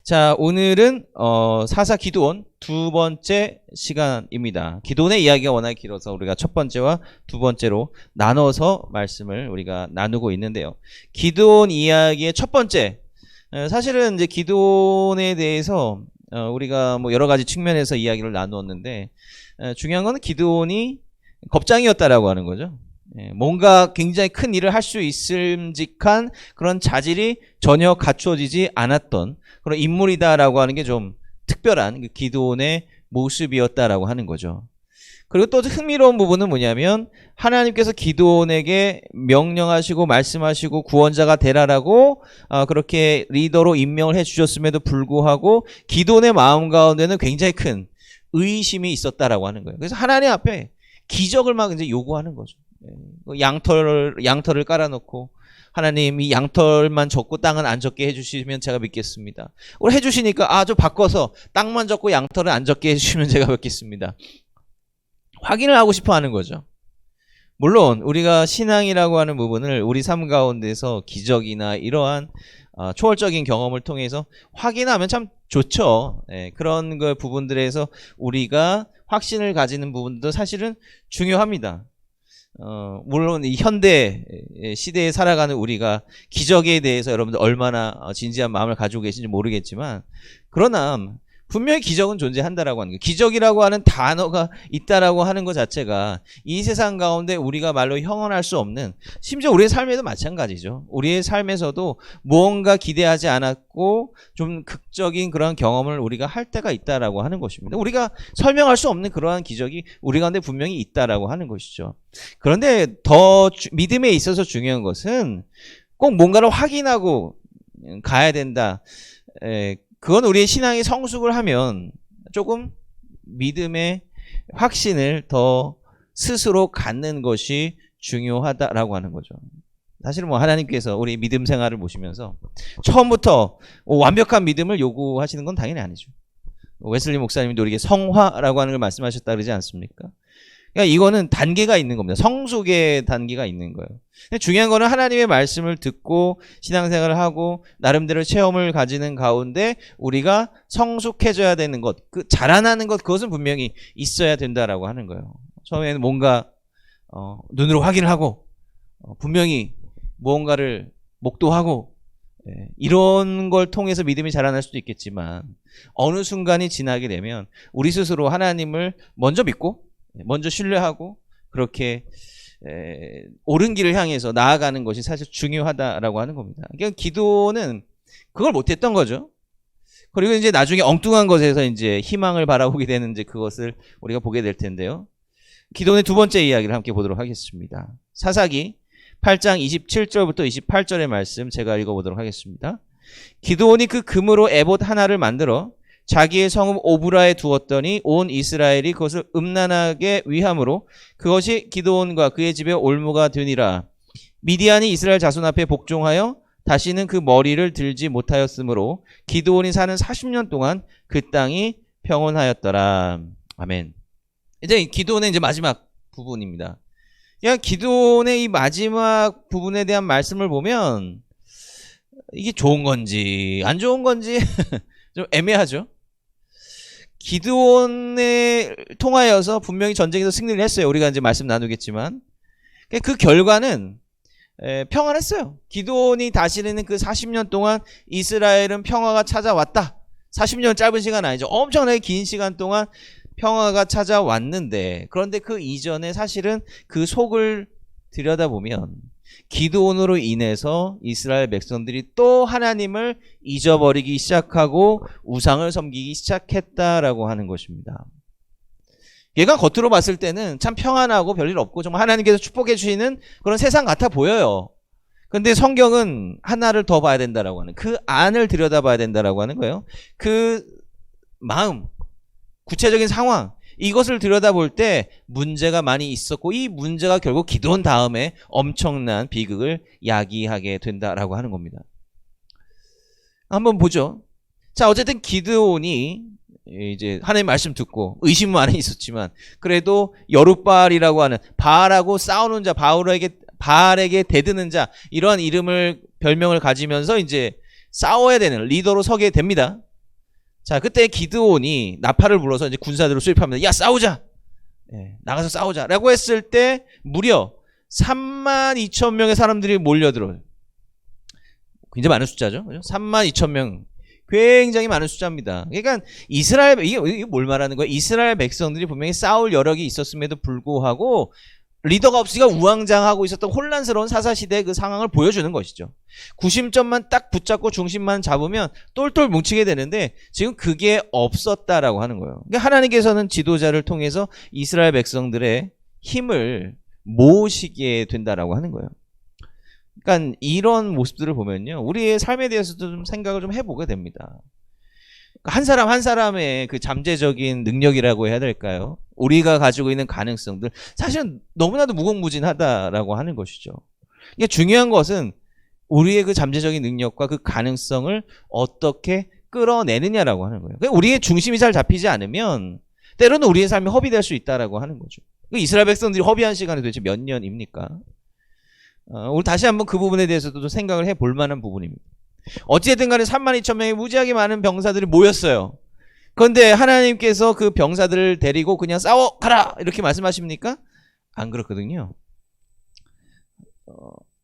자, 오늘은 사사 기드온 두 번째 시간입니다. 기드온의 이야기가 워낙 길어서 우리가 첫 번째와 두 번째로 나눠서 말씀을 우리가 나누고 있는데요. 기드온 이야기의 첫 번째, 사실은 이제 기드온에 대해서 우리가 뭐 여러 가지 측면에서 이야기를 나누었는데, 중요한 건 기드온이 겁장이었다라고 하는 거죠. 뭔가 굉장히 큰 일을 할 수 있음직한 그런 자질이 전혀 갖춰지지 않았던 그런 인물이다라고 하는 게 좀 특별한 그 기드온의 모습이었다라고 하는 거죠. 그리고 또 흥미로운 부분은 뭐냐면 하나님께서 기드온에게 명령하시고 말씀하시고 구원자가 되라라고 그렇게 리더로 임명을 해주셨음에도 불구하고 기드온의 마음 가운데는 굉장히 큰 의심이 있었다라고 하는 거예요. 그래서 하나님 앞에 기적을 막 이제 요구하는 거죠. 양털을 깔아놓고 하나님 이 양털만 젓고 땅은 안 젓게 해주시면 제가 믿겠습니다. 오늘 해주시니까 좀 바꿔서 땅만 젓고 양털을 안 젓게 해주시면 제가 믿겠습니다. 확인을 하고 싶어 하는 거죠. 물론 우리가 신앙이라고 하는 부분을 우리 삶 가운데서 기적이나 이러한 초월적인 경험을 통해서 확인하면 참 좋죠. 그런 그 부분들에서 우리가 확신을 가지는 부분도 사실은 중요합니다. 물론 이 현대 시대에 살아가는 우리가 기적에 대해서 여러분들 얼마나 진지한 마음을 가지고 계신지 모르겠지만, 그러나 분명히 기적은 존재한다라고 하는 거예요. 기적이라고 하는 단어가 있다라고 하는 것 자체가 이 세상 가운데 우리가 말로 형언할 수 없는, 심지어 우리의 삶에도 마찬가지죠. 우리의 삶에서도 무언가 기대하지 않았고 좀 극적인 그런 경험을 우리가 할 때가 있다라고 하는 것입니다. 우리가 설명할 수 없는 그러한 기적이 우리 가운데 분명히 있다라고 하는 것이죠. 그런데 더 믿음에 있어서 중요한 것은 꼭 뭔가를 확인하고 가야 된다. 그건 우리의 신앙이 성숙을 하면 조금 믿음의 확신을 더 스스로 갖는 것이 중요하다라고 하는 거죠. 사실은 뭐 하나님께서 우리 믿음 생활을 보시면서 처음부터 완벽한 믿음을 요구하시는 건 당연히 아니죠. 웨슬리 목사님도 우리에게 성화라고 하는 걸 말씀하셨다 그러지 않습니까? 그러니까 이거는 단계가 있는 겁니다. 성숙의 단계가 있는 거예요. 근데 중요한 거는 하나님의 말씀을 듣고 신앙생활을 하고 나름대로 체험을 가지는 가운데 우리가 성숙해져야 되는 것, 그 자라나는 것, 그것은 분명히 있어야 된다라고 하는 거예요. 처음에는 뭔가 눈으로 확인을 하고 분명히 무언가를 목도하고 이런 걸 통해서 믿음이 자라날 수도 있겠지만, 어느 순간이 지나게 되면 우리 스스로 하나님을 먼저 믿고 먼저 신뢰하고 그렇게 옳은 길을 향해서 나아가는 것이 사실 중요하다라고 하는 겁니다. 그러니까 기도는 그걸 못했던 거죠. 그리고 이제 나중에 엉뚱한 것에서 이제 희망을 바라보게 되는 이제 그것을 우리가 보게 될 텐데요. 기도의 두 번째 이야기를 함께 보도록 하겠습니다. 사사기 8장 27절부터 28절의 말씀 제가 읽어보도록 하겠습니다. 기드온이 그 금으로 에봇 하나를 만들어 자기의 성읍 오브라에 두었더니 온 이스라엘이 그것을 음란하게 위함으로 그것이 기드온과 그의 집에 올무가 되니라. 미디안이 이스라엘 자손 앞에 복종하여 다시는 그 머리를 들지 못하였으므로 기드온이 사는 40년 동안 그 땅이 평온하였더라. 아멘. 이제 기드온의 이제 마지막 부분입니다. 그냥 기드온의 이 마지막 부분에 대한 말씀을 보면 이게 좋은 건지 안 좋은 건지 좀 애매하죠. 기드온에 통하여서 분명히 전쟁에서 승리를 했어요. 우리가 이제 말씀 나누겠지만 그 결과는 평안했어요. 기드온이 다스리는 그 40년 동안 이스라엘은 평화가 찾아왔다. 40년 짧은 시간 아니죠. 엄청나게 긴 시간 동안 평화가 찾아왔는데, 그런데 그 이전에 사실은 그 속을 들여다보면 기드온으로 인해서 이스라엘 백성들이 또 하나님을 잊어버리기 시작하고 우상을 섬기기 시작했다라고 하는 것입니다. 얘가 겉으로 봤을 때는 참 평안하고 별일 없고 정말 하나님께서 축복해 주시는 그런 세상 같아 보여요. 그런데 성경은 하나를 더 봐야 된다라고 하는, 그 안을 들여다봐야 된다라고 하는 거예요. 그 마음, 구체적인 상황, 이것을 들여다볼 때 문제가 많이 있었고, 이 문제가 결국 기드온 다음에 엄청난 비극을 야기하게 된다라고 하는 겁니다. 한번 보죠. 자, 어쨌든 기드온이 이제 하나님 말씀 듣고 의심은 많이 있었지만 그래도 여룻바알이라고 하는 바알하고 싸우는 자, 바알에게 대드는 자, 이러한 별명을 가지면서 이제 싸워야 되는 리더로 서게 됩니다. 자, 그때 기드온이 나팔을 불어서 이제 군사들을 수입합니다. 야, 싸우자! 예, 나가서 싸우자! 라고 했을 때 무려 32,000명의 사람들이 몰려들어요. 굉장히 많은 숫자죠. 32,000명. 굉장히 많은 숫자입니다. 그러니까 이게 뭘 말하는 거예요? 이스라엘 백성들이 분명히 싸울 여력이 있었음에도 불구하고 리더가 없으니까 우왕좌왕하고 있었던 혼란스러운 사사시대의 그 상황을 보여주는 것이죠. 구심점만 딱 붙잡고 중심만 잡으면 똘똘 뭉치게 되는데 지금 그게 없었다라고 하는 거예요. 그러니까 하나님께서는 지도자를 통해서 이스라엘 백성들의 힘을 모으시게 된다라고 하는 거예요. 그러니까 이런 모습들을 보면요, 우리의 삶에 대해서도 좀 생각을 좀 해보게 됩니다. 한 사람 한 사람의 그 잠재적인 능력이라고 해야 될까요? 우리가 가지고 있는 가능성들 사실은 너무나도 무궁무진하다라고 하는 것이죠. 이게 중요한 것은 우리의 그 잠재적인 능력과 그 가능성을 어떻게 끌어내느냐라고 하는 거예요. 그러니까 우리의 중심이 잘 잡히지 않으면 때로는 우리의 삶이 허비될 수 있다라고 하는 거죠. 이스라엘 백성들이 허비한 시간이 도대체 몇 년입니까? 우리 다시 한번 그 부분에 대해서도 생각을 해볼 만한 부분입니다. 어찌됐든 간에 32,000명의 무지하게 많은 병사들이 모였어요. 그런데 하나님께서 그 병사들을 데리고 그냥 싸워 가라 이렇게 말씀하십니까? 안 그렇거든요.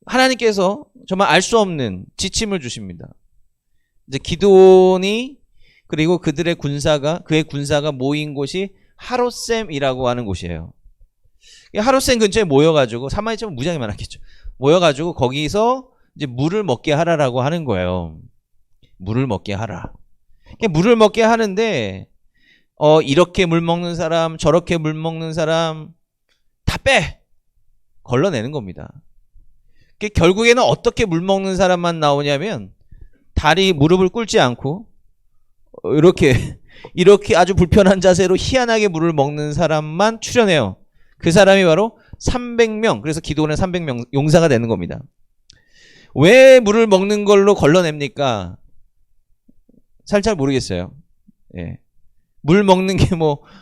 하나님께서 정말 알 수 없는 지침을 주십니다. 이제 기드온이 그리고 그의 군사가 모인 곳이 하롯셈이라고 하는 곳이에요. 하롯셈 근처에 모여가지고 32,000명 무지하게 많았겠죠. 모여가지고 거기서 이제 물을 먹게 하라라고 하는 거예요. 물을 먹게 하라. 물을 먹게 하는데 이렇게 물 먹는 사람, 저렇게 물 먹는 사람 다 빼! 걸러내는 겁니다. 결국에는 어떻게 물 먹는 사람만 나오냐면 다리 무릎을 꿇지 않고 이렇게 아주 불편한 자세로 희한하게 물을 먹는 사람만 출현해요. 그 사람이 바로 300명. 그래서 기드온의 300명 용사가 되는 겁니다. 왜 물을 먹는 걸로 걸러냅니까? 살짝 모르겠어요. 예. 물 먹는 게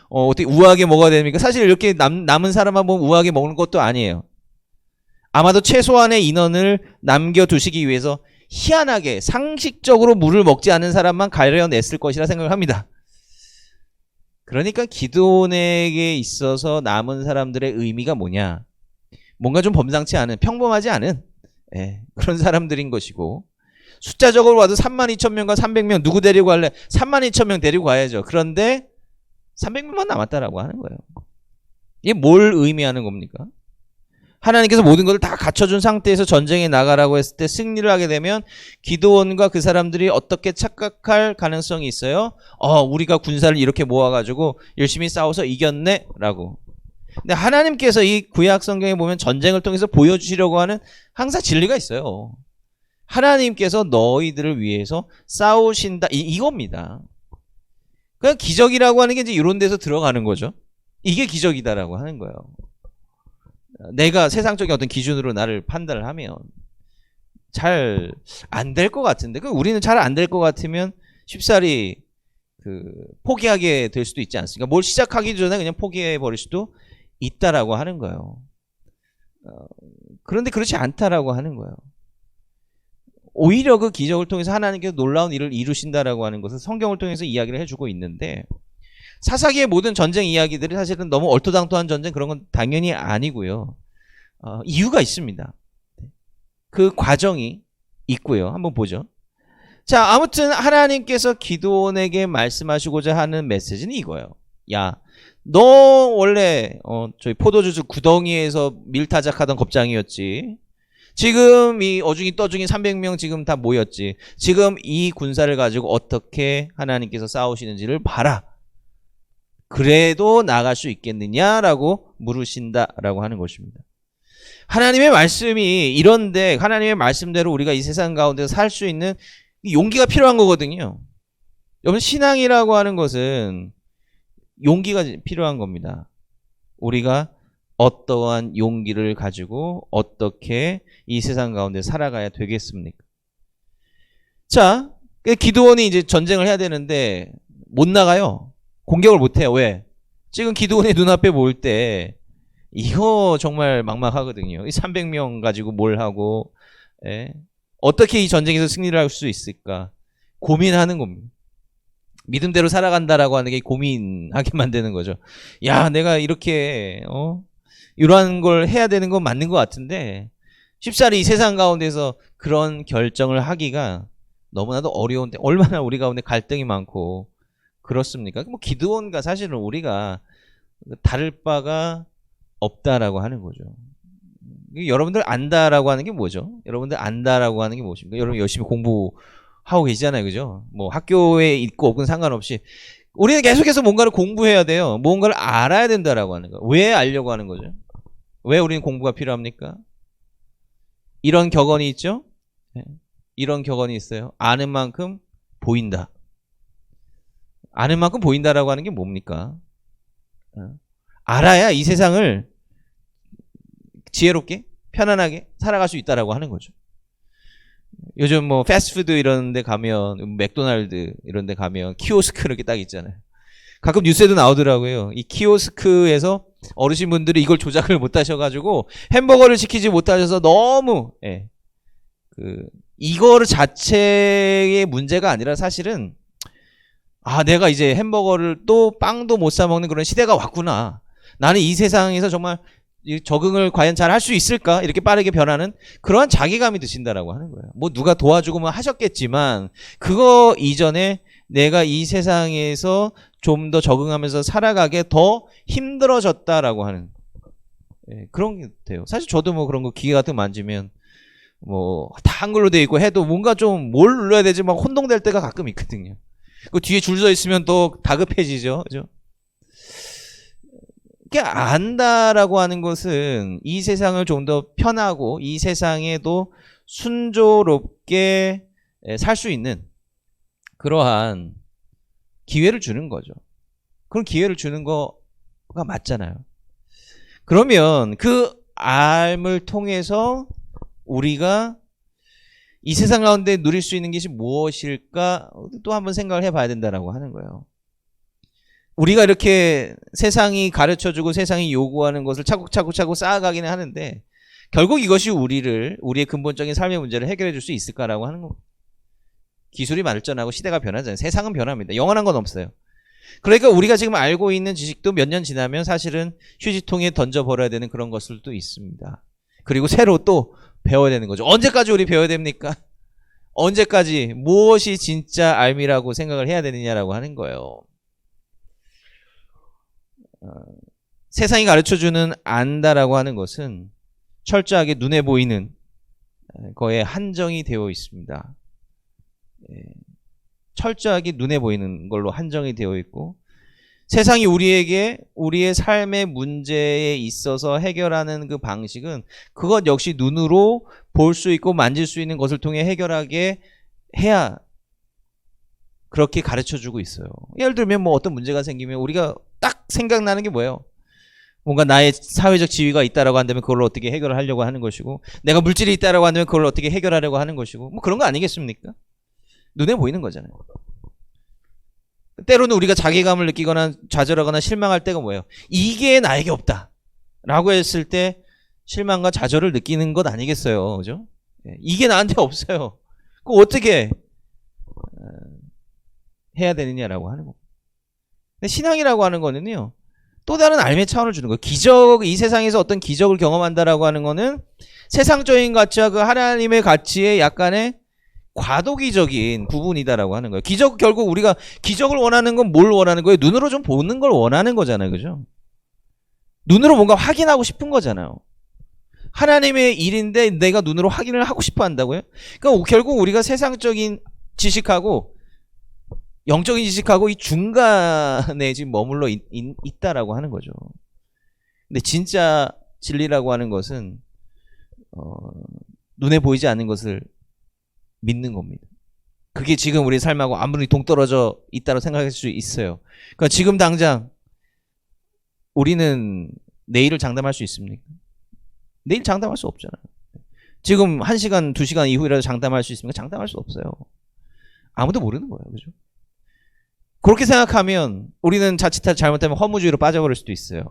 어떻게 우아하게 먹어야 됩니까? 사실 이렇게 남은 사람만 보면 우아하게 먹는 것도 아니에요. 아마도 최소한의 인원을 남겨두시기 위해서 희한하게 상식적으로 물을 먹지 않은 사람만 가려냈을 것이라 생각을 합니다. 그러니까 기드온에게 있어서 남은 사람들의 의미가 뭐냐? 뭔가 좀 범상치 않은, 평범하지 않은 그런 사람들인 것이고, 숫자적으로 봐도 32,000명과 300명 누구 데리고 갈래? 32,000명 데리고 가야죠. 그런데 300명만 남았다라고 하는 거예요. 이게 뭘 의미하는 겁니까? 하나님께서 모든 것을 다 갖춰준 상태에서 전쟁에 나가라고 했을 때 승리를 하게 되면 기드온과 그 사람들이 어떻게 착각할 가능성이 있어요? 우리가 군사를 이렇게 모아가지고 열심히 싸워서 이겼네 라고. 근데 하나님께서 이 구약 성경에 보면 전쟁을 통해서 보여주시려고 하는 항상 진리가 있어요. 하나님께서 너희들을 위해서 싸우신다, 이겁니다. 그냥 기적이라고 하는 게 이제 이런 데서 들어가는 거죠. 이게 기적이다라고 하는 거예요. 내가 세상적인 어떤 기준으로 나를 판단을 하면 잘 안 될 것 같은데, 우리는 잘 안 될 것 같으면 쉽사리 포기하게 될 수도 있지 않습니까? 뭘 시작하기 전에 그냥 포기해 버릴 수도 있다라고 하는 거예요. 그런데 그렇지 않다라고 하는 거예요. 오히려 그 기적을 통해서 하나님께서 놀라운 일을 이루신다라고 하는 것을 성경을 통해서 이야기를 해주고 있는데, 사사기의 모든 전쟁 이야기들이 사실은 너무 얼토당토한 전쟁 그런 건 당연히 아니고요. 이유가 있습니다. 그 과정이 있고요. 한번 보죠. 자, 아무튼 하나님께서 기드온에게 말씀하시고자 하는 메시지는 이거예요. 야, 너 원래 저희 포도주 구덩이에서 밀타작하던 겁장이었지. 지금 이 어중이 떠중이 300명 지금 다 모였지. 지금 이 군사를 가지고 어떻게 하나님께서 싸우시는지를 봐라. 그래도 나갈 수 있겠느냐라고 물으신다라고 하는 것입니다. 하나님의 말씀이 이런데 하나님의 말씀대로 우리가 이 세상 가운데서 살 수 있는 용기가 필요한 거거든요. 여러분, 신앙이라고 하는 것은 용기가 필요한 겁니다. 우리가 어떠한 용기를 가지고 어떻게 이 세상 가운데 살아가야 되겠습니까? 자, 기드온이 이제 전쟁을 해야 되는데 못 나가요. 공격을 못 해요. 왜? 지금 기드온의 눈앞에 보일 때 이거 정말 막막하거든요. 이 300명 가지고 뭘 하고 어떻게 이 전쟁에서 승리를 할 수 있을까 고민하는 겁니다. 믿음대로 살아간다라고 하는 게 고민하게 만드는 거죠. 야, 내가 이렇게 이러한 걸 해야 되는 건 맞는 것 같은데 쉽사리 이 세상 가운데서 그런 결정을 하기가 너무나도 어려운데 얼마나 우리 가운데 갈등이 많고 그렇습니까? 뭐 기드온과 사실은 우리가 다를 바가 없다라고 하는 거죠. 여러분들 안다라고 하는 게 뭐죠? 여러분들 안다라고 하는 게 무엇입니까? 여러분 열심히 공부하고 계시잖아요, 그죠? 뭐 학교에 있고 없건 상관없이 우리는 계속해서 뭔가를 공부해야 돼요. 뭔가를 알아야 된다라고 하는 거. 왜 알려고 하는 거죠? 왜 우리는 공부가 필요합니까? 이런 격언이 있죠? 네. 이런 격언이 있어요. 아는 만큼 보인다. 아는 만큼 보인다라고 하는 게 뭡니까? 알아야 이 세상을 지혜롭게 편안하게 살아갈 수 있다라고 하는 거죠. 요즘 뭐 패스트푸드 이런 데 가면 맥도날드 이런 데 가면 키오스크 이렇게 딱 있잖아요. 가끔 뉴스에도 나오더라고요. 이 키오스크에서 어르신분들이 이걸 조작을 못 하셔가지고 햄버거를 시키지 못하셔서 너무 이거를 자체의 문제가 아니라 사실은 내가 이제 햄버거를 또 빵도 못 사 먹는 그런 시대가 왔구나. 나는 이 세상에서 정말 적응을 과연 잘 할 수 있을까? 이렇게 빠르게 변하는 그러한 자괴감이 드신다라고 하는 거예요. 뭐 누가 도와주고 뭐 하셨겠지만 그거 이전에 내가 이 세상에서 좀 더 적응하면서 살아가게 더 힘들어졌다라고 하는 그런 게 돼요. 사실 저도 뭐 그런 거 기계 같은 거 만지면 뭐 다 한글로 돼 있고 해도 뭔가 좀 뭘 눌러야 되지 막 혼동될 때가 가끔 있거든요. 그 뒤에 줄 서 있으면 또 다급해지죠. 그죠? 안다라고 하는 것은 이 세상을 좀 더 편하고 이 세상에도 순조롭게 살 수 있는 그러한 기회를 주는 거죠. 그런 기회를 주는 거가 맞잖아요. 그러면 그 알을 통해서 우리가 이 세상 가운데 누릴 수 있는 것이 무엇일까 또 한번 생각을 해봐야 된다라고 하는 거예요. 우리가 이렇게 세상이 가르쳐주고 세상이 요구하는 것을 차곡차곡 쌓아가기는 하는데 결국 이것이 우리의 근본적인 삶의 문제를 해결해 줄 수 있을까라고 하는 겁니다. 기술이 발전하고 시대가 변하잖아요. 세상은 변합니다. 영원한 건 없어요. 그러니까 우리가 지금 알고 있는 지식도 몇 년 지나면 사실은 휴지통에 던져버려야 되는 그런 것들도 있습니다. 그리고 새로 또 배워야 되는 거죠. 언제까지 우리 배워야 됩니까? 언제까지 무엇이 진짜 알미라고 생각을 해야 되느냐라고 하는 거예요. 세상이 가르쳐주는 안다라고 하는 것은 철저하게 눈에 보이는 거에 한정이 되어 있습니다. 철저하게 눈에 보이는 걸로 한정이 되어 있고 세상이 우리에게 우리의 삶의 문제에 있어서 해결하는 그 방식은 그것 역시 눈으로 볼 수 있고 만질 수 있는 것을 통해 해결하게 해야 그렇게 가르쳐주고 있어요. 예를 들면 뭐 어떤 문제가 생기면 우리가 딱 생각나는 게 뭐예요? 뭔가 나의 사회적 지위가 있다라고 한다면 그걸 어떻게 해결을 하려고 하는 것이고 내가 물질이 있다라고 한다면 그걸 어떻게 해결하려고 하는 것이고 뭐 그런 거 아니겠습니까? 눈에 보이는 거잖아요. 때로는 우리가 자괴감을 느끼거나 좌절하거나 실망할 때가 뭐예요? 이게 나에게 없다 라고 했을 때 실망과 좌절을 느끼는 것 아니겠어요? 그죠? 이게 나한테 없어요. 그거 어떻게 해야 되느냐라고 하는 거. 근데 신앙이라고 하는 거는요, 또 다른 삶의 차원을 주는 거예요. 이 세상에서 어떤 기적을 경험한다라고 하는 거는 세상적인 가치와 그 하나님의 가치의 약간의 과도기적인 부분이다라고 하는 거예요. 결국 우리가 기적을 원하는 건 뭘 원하는 거예요? 눈으로 좀 보는 걸 원하는 거잖아요. 그죠? 눈으로 뭔가 확인하고 싶은 거잖아요. 하나님의 일인데 내가 눈으로 확인을 하고 싶어 한다고요? 그러니까 결국 우리가 세상적인 지식하고 영적인 지식하고 이 중간에 지금 머물러 있다라고 하는 거죠. 근데 진짜 진리라고 하는 것은 눈에 보이지 않는 것을 믿는 겁니다. 그게 지금 우리 삶하고 아무리 동떨어져 있다고 생각할 수 있어요. 그러니까 지금 당장 우리는 내일을 장담할 수 있습니까? 내일 장담할 수 없잖아요. 지금 1시간, 2시간 이후라도 장담할 수 있습니까? 장담할 수 없어요. 아무도 모르는 거예요. 그죠? 그렇게 생각하면 우리는 자칫 잘못하면 허무주의로 빠져버릴 수도 있어요.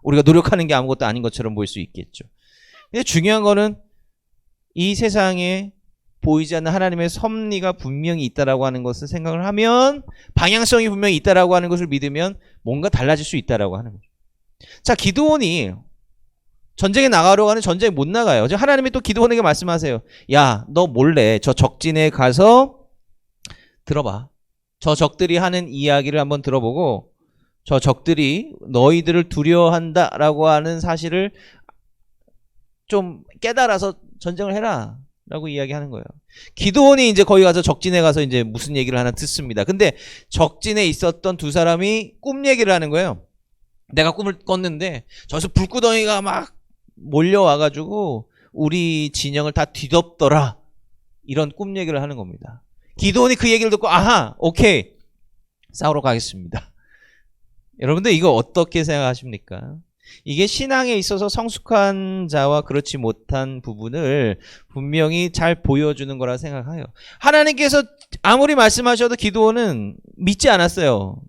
우리가 노력하는 게 아무것도 아닌 것처럼 보일 수 있겠죠. 근데 중요한 거는 이 세상에 보이지 않는 하나님의 섭리가 분명히 있다라고 하는 것을 생각을 하면, 방향성이 분명히 있다라고 하는 것을 믿으면 뭔가 달라질 수 있다라고 하는 거죠. 자, 기드온이 전쟁에 나가려고 하는 전쟁에 못 나가요. 하나님이 또 기드온에게 말씀하세요. 야, 너 몰래 저 적진에 가서 들어봐. 저 적들이 하는 이야기를 한번 들어보고 저 적들이 너희들을 두려워한다라고 하는 사실을 좀 깨달아서 전쟁을 해라 라고 이야기하는 거예요. 기드온이 이제 거기 가서 적진에 가서 이제 무슨 얘기를 하나 듣습니다. 근데 적진에 있었던 두 사람이 꿈 얘기를 하는 거예요. 내가 꿈을 꿨는데 저기서 불구덩이가 막 몰려와가지고 우리 진영을 다 뒤덮더라. 이런 꿈 얘기를 하는 겁니다. 기드온이 그 얘기를 듣고 아하, 오케이, 싸우러 가겠습니다. 여러분들 이거 어떻게 생각하십니까? 이게 신앙에 있어서 성숙한 자와 그렇지 못한 부분을 분명히 잘 보여주는 거라 생각해요. 하나님께서 아무리 말씀하셔도 기드온은 믿지 않았어요.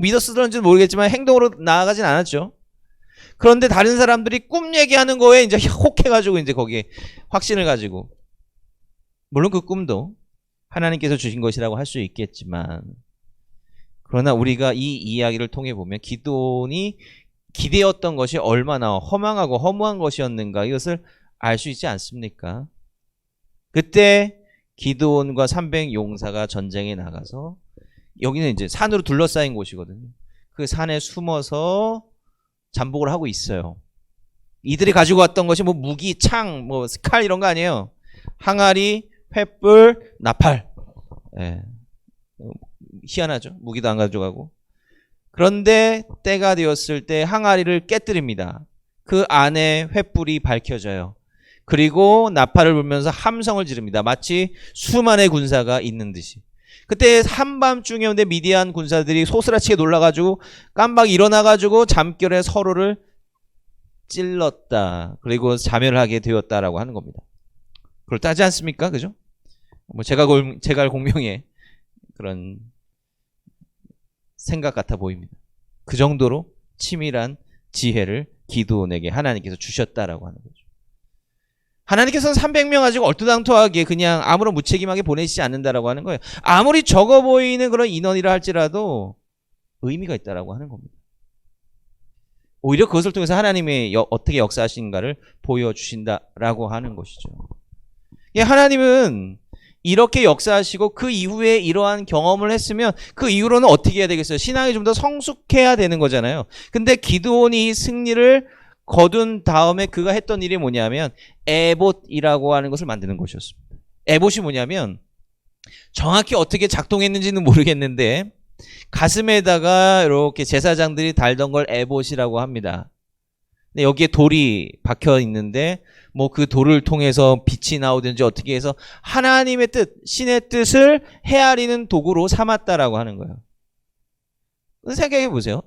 믿었을런지는 모르겠지만 행동으로 나아가진 않았죠. 그런데 다른 사람들이 꿈 얘기하는 거에 이제 혹해가지고 이제 거기에 확신을 가지고, 물론 그 꿈도 하나님께서 주신 것이라고 할 수 있겠지만, 그러나 우리가 이 이야기를 통해 보면 기드온이 기대었던 것이 얼마나 허망하고 허무한 것이었는가 이것을 알 수 있지 않습니까? 그때 기드온과 300용사가 전쟁에 나가서, 여기는 이제 산으로 둘러싸인 곳이거든요. 그 산에 숨어서 잠복을 하고 있어요. 이들이 가지고 왔던 것이 뭐 무기, 창, 뭐 스칼 이런 거 아니에요. 항아리, 횃불, 나팔. 예. 희한하죠. 무기도 안 가져가고. 그런데 때가 되었을 때 항아리를 깨뜨립니다. 그 안에 횃불이 밝혀져요. 그리고 나팔을 불면서 함성을 지릅니다. 마치 수만의 군사가 있는 듯이. 그때 한밤중이었는데 미디안 군사들이 소스라치게 놀라가지고 깜빡 일어나가지고 잠결에 서로를 찔렀다. 그리고 자멸을 하게 되었다라고 하는 겁니다. 그렇다지 않습니까? 그죠? 뭐 제갈 공명의 그런 생각 같아 보입니다. 그 정도로 치밀한 지혜를 기드온에게 하나님께서 주셨다라고 하는 거죠. 하나님께서는 300명 가지고 얼토당토하게 그냥 아무런 무책임하게 보내시지 않는다라고 하는 거예요. 아무리 적어 보이는 그런 인원이라 할지라도 의미가 있다라고 하는 겁니다. 오히려 그것을 통해서 하나님의 어떻게 역사하신가를 보여주신다라고 하는 것이죠. 하나님은 이렇게 역사하시고 그 이후에 이러한 경험을 했으면 그 이후로는 어떻게 해야 되겠어요? 신앙이 좀 더 성숙해야 되는 거잖아요. 근데 기드온이 승리를 거둔 다음에 그가 했던 일이 뭐냐면 에봇이라고 하는 것을 만드는 것이었습니다. 에봇이 뭐냐면 정확히 어떻게 작동했는지는 모르겠는데 가슴에다가 이렇게 제사장들이 달던 걸 에봇이라고 합니다. 근데 여기에 돌이 박혀 있는데 뭐 그 돌을 통해서 빛이 나오든지 어떻게 해서 하나님의 뜻, 신의 뜻을 헤아리는 도구로 삼았다라고 하는 거예요. 생각해 보세요.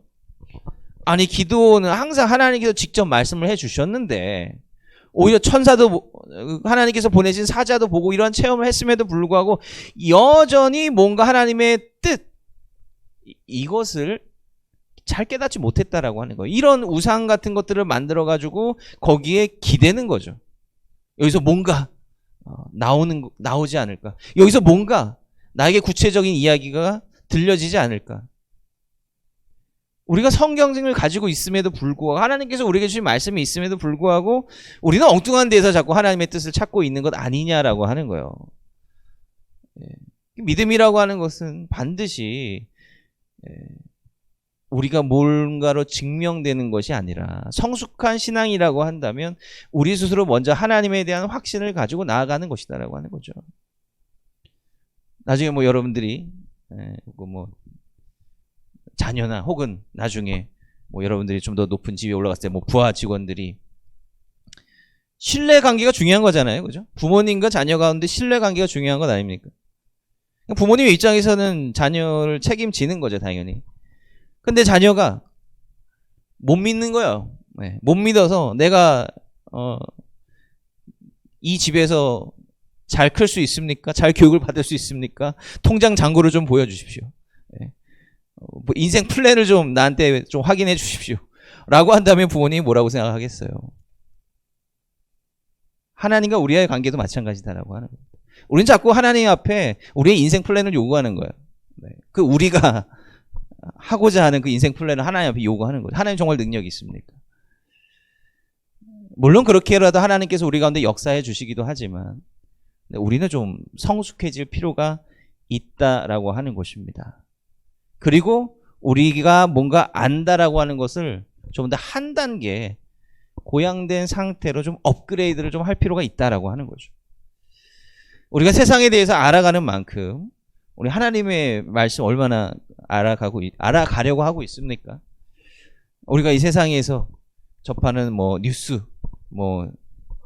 아니 기드온은 항상 하나님께서 직접 말씀을 해주셨는데 오히려 천사도 하나님께서 보내신 사자도 보고 이런 체험을 했음에도 불구하고 여전히 뭔가 하나님의 뜻 이것을 잘 깨닫지 못했다라고 하는 거예요. 이런 우상 같은 것들을 만들어가지고 거기에 기대는 거죠. 여기서 뭔가 나오지 않을까? 여기서 뭔가 나에게 구체적인 이야기가 들려지지 않을까? 우리가 성경을 가지고 있음에도 불구하고 하나님께서 우리에게 주신 말씀이 있음에도 불구하고 우리는 엉뚱한 데서 자꾸 하나님의 뜻을 찾고 있는 것 아니냐라고 하는 거예요. 믿음이라고 하는 것은 반드시 우리가 뭔가로 증명되는 것이 아니라 성숙한 신앙이라고 한다면 우리 스스로 먼저 하나님에 대한 확신을 가지고 나아가는 것이다라고 하는 거죠. 나중에 뭐 여러분들이 뭐 자녀나 혹은 나중에 뭐 여러분들이 좀 더 높은 집에 올라갔을 때 뭐 부하 직원들이 신뢰 관계가 중요한 거잖아요. 그죠? 부모님과 자녀 가운데 신뢰 관계가 중요한 것 아닙니까? 부모님의 입장에서는 자녀를 책임지는 거죠, 당연히. 근데 자녀가 못 믿는 거예요. 못 믿어서 내가 이 집에서 잘 클 수 있습니까? 잘 교육을 받을 수 있습니까? 통장 잔고를 좀 보여주십시오. 뭐 인생 플랜을 좀 나한테 좀 확인해 주십시오. 라고 한다면 부모님이 뭐라고 생각하겠어요? 하나님과 우리와의 관계도 마찬가지다라고 하는 겁니다. 우린 자꾸 하나님 앞에 우리의 인생 플랜을 요구하는 거예요. 네. 그 우리가 하고자 하는 그 인생 플랜을 하나님 앞에 요구하는 거예요. 하나님 정말 능력이 있습니까? 물론 그렇게라도 하나님께서 우리 가운데 역사해 주시기도 하지만 우리는 좀 성숙해질 필요가 있다라고 하는 것입니다. 그리고 우리가 뭔가 안다라고 하는 것을 좀 더 한 단계 고양된 상태로 좀 업그레이드를 좀 할 필요가 있다라고 하는 거죠. 우리가 세상에 대해서 알아가는 만큼 우리 하나님의 말씀 얼마나 알아가려고 하고 있습니까? 우리가 이 세상에서 접하는 뭐 뉴스, 뭐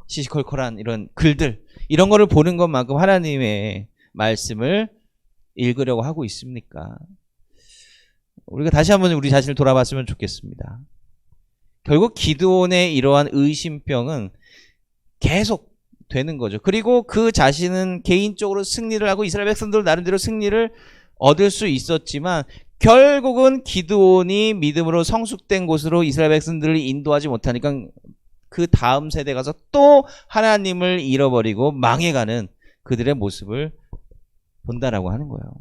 시시콜콜한 이런 글들, 이런 거를 보는 것만큼 하나님의 말씀을 읽으려고 하고 있습니까? 우리가 다시 한번 우리 자신을 돌아봤으면 좋겠습니다. 결국 기드온의 이러한 의심병은 계속 되는 거죠. 그리고 그 자신은 개인적으로 승리를 하고 이스라엘 백성들 나름대로 승리를 얻을 수 있었지만 결국은 기드온이 믿음으로 성숙된 곳으로 이스라엘 백성들을 인도하지 못하니까 그 다음 세대 가서 또 하나님을 잃어버리고 망해가는 그들의 모습을 본다라고 하는 거예요.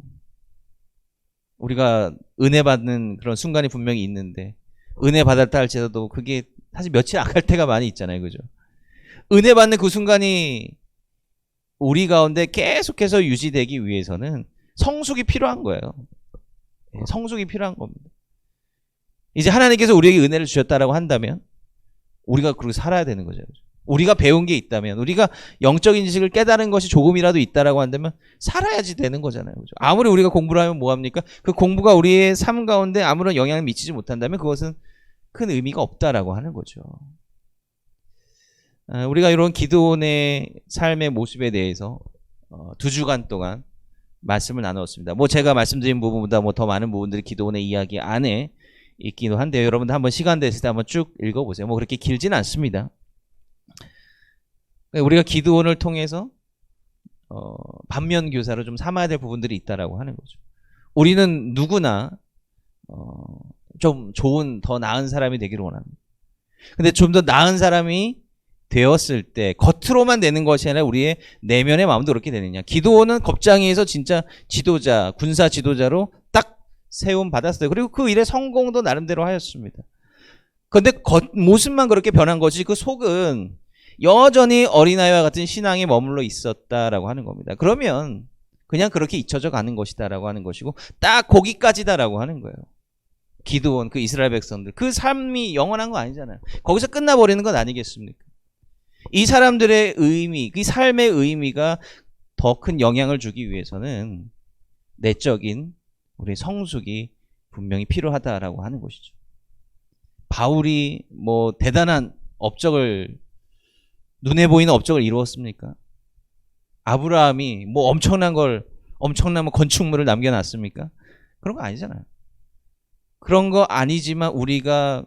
우리가 은혜 받는 그런 순간이 분명히 있는데 은혜 받았다 할지라도 그게 사실 며칠 안 갈 때가 많이 있잖아요. 그죠? 은혜 받는 그 순간이 우리 가운데 계속해서 유지되기 위해서는 성숙이 필요한 거예요. 성숙이 필요한 겁니다. 이제 하나님께서 우리에게 은혜를 주셨다라고 한다면 우리가 그렇게 살아야 되는 거죠. 우리가 배운 게 있다면, 우리가 영적인 지식을 깨달은 것이 조금이라도 있다라고 한다면 살아야지 되는 거잖아요. 그죠? 아무리 우리가 공부를 하면 뭐합니까? 그 공부가 우리의 삶 가운데 아무런 영향을 미치지 못한다면 그것은 큰 의미가 없다라고 하는 거죠. 우리가 이런 기드온의 삶의 모습에 대해서 2주간 동안 말씀을 나누었습니다. 뭐 제가 말씀드린 부분보다 뭐 더 많은 부분들이 기드온의 이야기 안에 있기도 한데요. 여러분들 한번 시간 되실 때 한번 쭉 읽어보세요. 뭐 그렇게 길지는 않습니다. 우리가 기드온을 통해서 반면교사로 좀 삼아야 될 부분들이 있다라고 하는 거죠. 우리는 누구나 좀 좋은, 더 나은 사람이 되기를 원합니다. 근데 좀 더 나은 사람이 되었을 때 겉으로만 되는 것이 아니라 우리의 내면의 마음도 그렇게 되느냐. 기드온은 겁장에서 진짜 지도자, 군사 지도자로 딱 세움 받았어요. 그리고 그 일에 성공도 나름대로 하였습니다. 그런데 겉모습만 그렇게 변한 것이 그 속은 여전히 어린아이와 같은 신앙에 머물러 있었다라고 하는 겁니다. 그러면 그냥 그렇게 잊혀져 가는 것이다라고 하는 것이고 딱 거기까지다라고 하는 거예요. 기드온, 그 이스라엘 백성들, 그 삶이 영원한 거 아니잖아요. 거기서 끝나버리는 건 아니겠습니까? 이 사람들의 의미, 그 삶의 의미가 더 큰 영향을 주기 위해서는 내적인 우리 성숙이 분명히 필요하다라고 하는 것이죠. 바울이 뭐 대단한 업적을, 눈에 보이는 업적을 이루었습니까? 아브라함이 뭐 엄청난 건축물을 남겨놨습니까? 그런 거 아니잖아요. 그런 거 아니지만 우리가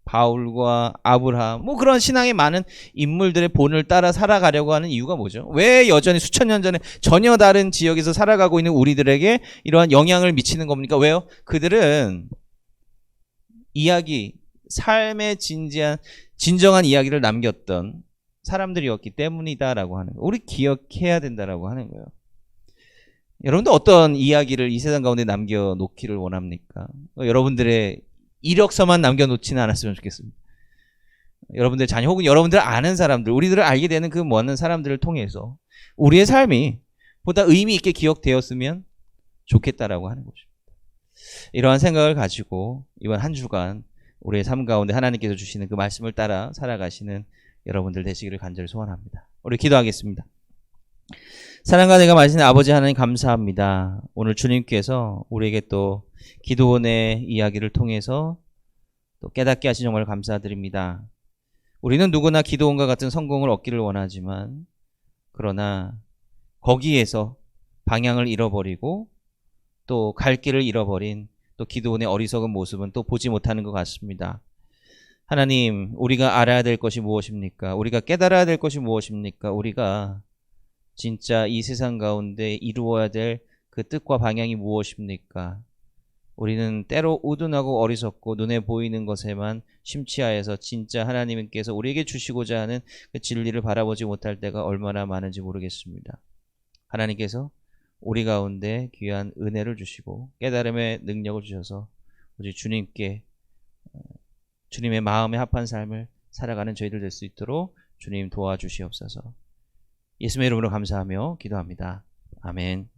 바울과 아브라함, 뭐 그런 신앙의 많은 인물들의 본을 따라 살아가려고 하는 이유가 뭐죠? 왜 여전히 수천 년 전에 전혀 다른 지역에서 살아가고 있는 우리들에게 이러한 영향을 미치는 겁니까? 왜요? 그들은 삶의 진정한 이야기를 남겼던 사람들이었기 때문이다라고 하는 거예요. 우리 기억해야 된다라고 하는 거예요. 여러분들 어떤 이야기를 이 세상 가운데 남겨놓기를 원합니까? 여러분들의 이력서만 남겨놓지는 않았으면 좋겠습니다. 여러분들 자녀 혹은 여러분들 아는 사람들, 우리들을 알게 되는 그 많은 사람들을 통해서 우리의 삶이 보다 의미 있게 기억되었으면 좋겠다라고 하는 것입니다. 이러한 생각을 가지고 이번 한 주간 우리의 삶 가운데 하나님께서 주시는 그 말씀을 따라 살아가시는 여러분들 되시기를 간절히 소원합니다. 우리 기도하겠습니다. 사랑과 내가 마시는 아버지 하나님 감사합니다. 오늘 주님께서 우리에게 또 기드온의 이야기를 통해서 또 깨닫게 하신 정말 감사드립니다. 우리는 누구나 기드온과 같은 성공을 얻기를 원하지만 그러나 거기에서 방향을 잃어버리고 또 갈 길을 잃어버린 또 기드온의 어리석은 모습은 또 보지 못하는 것 같습니다. 하나님, 우리가 알아야 될 것이 무엇입니까? 우리가 깨달아야 될 것이 무엇입니까? 우리가 진짜 이 세상 가운데 이루어야 될 그 뜻과 방향이 무엇입니까? 우리는 때로 우둔하고 어리석고 눈에 보이는 것에만 심취하여서 진짜 하나님께서 우리에게 주시고자 하는 그 진리를 바라보지 못할 때가 얼마나 많은지 모르겠습니다. 하나님께서 우리 가운데 귀한 은혜를 주시고 깨달음의 능력을 주셔서 오직 주님께 주님의 마음에 합한 삶을 살아가는 저희들 될 수 있도록 주님 도와주시옵소서. 예수님의 이름으로 감사하며 기도합니다. 아멘.